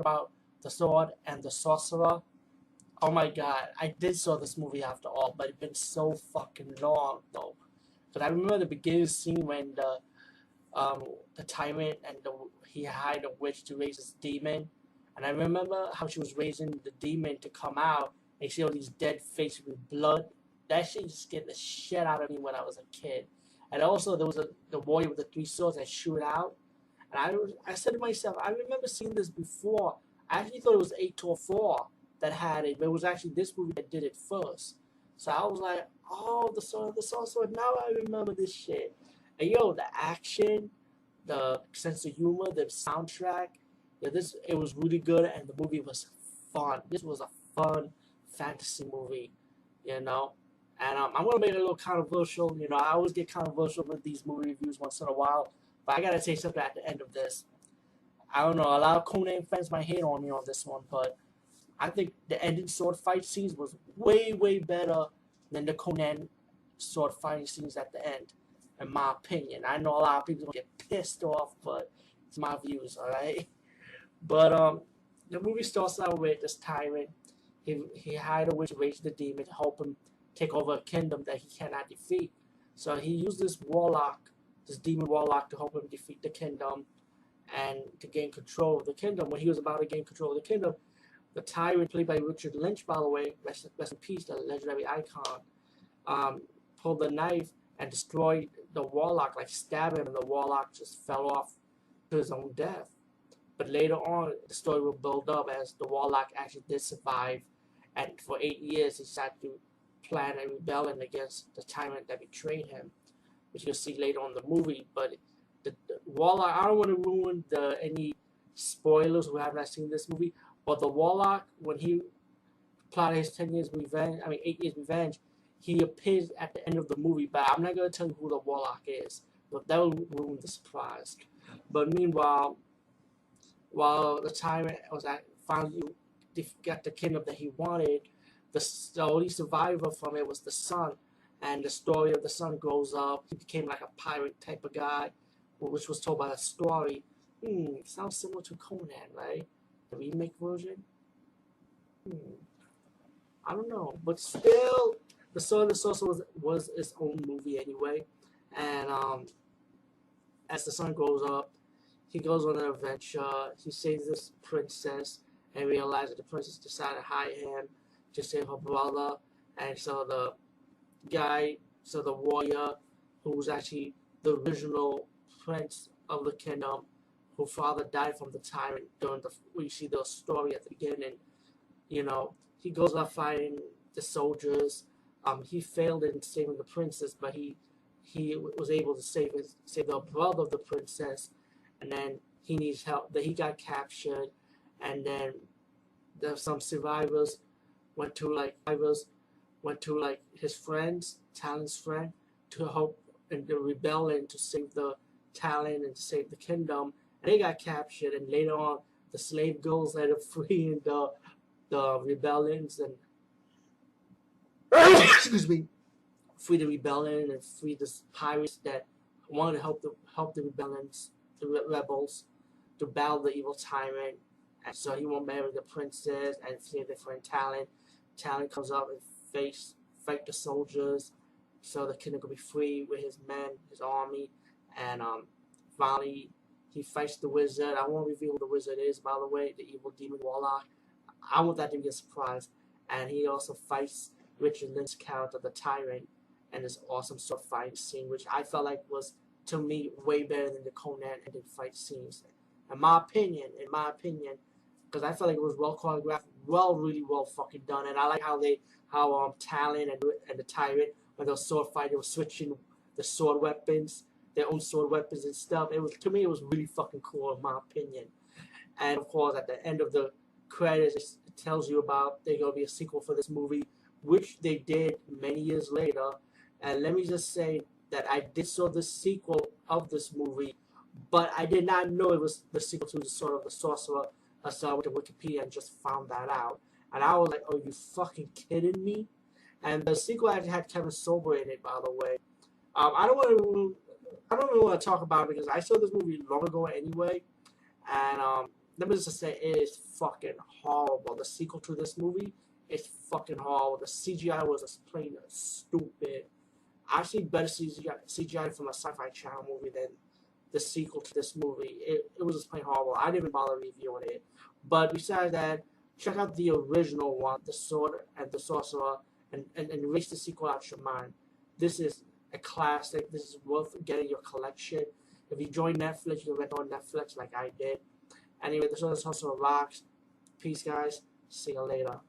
about the sword and the sorcerer. Oh my god, I did saw this movie after all, but it's been so fucking long though. Because I remember the beginning scene when the tyrant and he hired a witch to raise his demon, and I remember how she was raising the demon to come out, and you see all these dead faces with blood. That shit just scared the shit out of me when I was a kid. And also there was the warrior with the three swords that shoot out, and I said to myself, I remember seeing this before. I actually thought it was 824 that had it, but it was actually this movie that did it first. So I was like, oh, the sorcerer. Now I remember this shit. And yo, the action, the sense of humor, the soundtrack, yeah, it was really good, and the movie was fun. This was a fun fantasy movie, you know. And I'm gonna make it a little controversial. You know, I always get controversial with these movie reviews once in a while, but I gotta say something at the end of this. I don't know. A lot of Conan fans might hate on me on this one, but I think the ending sword fight scenes was way better than the Conan sword fighting scenes at the end, in my opinion. I know a lot of people get pissed off, but it's my views, alright? But the movie starts out with this tyrant. He hired a witch to raise the demon to help him take over a kingdom that he cannot defeat. So he used this warlock, this demon warlock, to help him defeat the kingdom and to gain control of the kingdom. When he was about to gain control of the kingdom, the tyrant, played by Richard Lynch, by the way, rest in peace, the legendary icon, pulled the knife and destroyed the warlock, like stabbed him, and the warlock just fell off to his own death. But later on, the story will build up as the warlock actually did survive, and for 8 years he decided to plan a rebellion against the tyrant that betrayed him, which you'll see later on in the movie. But the warlock, I don't want to ruin any spoilers who have not seen this movie, but the warlock, when he plotted his 8 years revenge, he appears at the end of the movie, but I'm not going to tell you who the warlock is, but that will ruin the surprise. But meanwhile, while the tyrant was finally got the kingdom that he wanted, the only survivor from it was the son, and the story of the son grows up. He became like a pirate type of guy, which was told by a story. Sounds similar to Conan, right? The remake version? I don't know, but still, The Sword and the Sorcerer was its own movie anyway, and as the son grows up, he goes on an adventure. He saves this princess and realizes that the princess decided to hire him to save her brother. And so the warrior, who was actually the original prince of the kingdom, whose father died from the tyrant during we see the story at the beginning. You know, he goes out fighting the soldiers. He failed in saving the princess, but he was able to save the brother of the princess. And then he needs help. That he got captured, and then some survivors went to his friends, Talon's friend, to help in the rebellion to save the Talon and to save the kingdom. And they got captured, and later on, the slave girls ended up freeing the rebellions and excuse me, free the rebellion and free the pirates that wanted to help the rebellions, the rebels, to battle the evil tyrant. And so he won't marry the princess and save their friend Talon. Talon comes up and fight the soldiers, so the kingdom could be free with his men, his army, and finally he fights the wizard. I won't reveal who the wizard is, by the way, the evil demon warlock. I want that to be a surprise. And he also fights Richard Lynch's character, the tyrant, and this awesome sword fight scene, which I felt like was, to me, way better than the Conan ending fight scenes. In my opinion, because I felt like it was well choreographed, really well fucking done, and I like how Talon and the tyrant, when they were sword fighting, they were switching the sword weapons, their own sword weapons and stuff. To me, it was really fucking cool in my opinion. And of course, at the end of the credits, it tells you about there's gonna be a sequel for this movie, which they did many years later. And let me just say that I did saw the sequel of this movie, but I did not know it was the sequel to The Sword of the Sorcerer. I saw it with the Wikipedia and just found that out. And I was like, "Are you fucking kidding me?" And the sequel actually had Kevin Sorbo in it, by the way. I don't really want to talk about it because I saw this movie long ago anyway, and let me just say, it is fucking horrible. The sequel to this movie is fucking horrible. The CGI was just plain stupid. I see better CGI from a Sci-Fi Channel movie than the sequel to this movie. It was just plain horrible. I didn't even bother reviewing it. But besides that, check out the original one, The Sword and the Sorcerer, and erase the sequel out your mind. This is a classic. This is worth getting your collection. If you join Netflix, you can rent on Netflix like I did. Anyway, this was Sorcerer rocks. Peace, guys. See you later.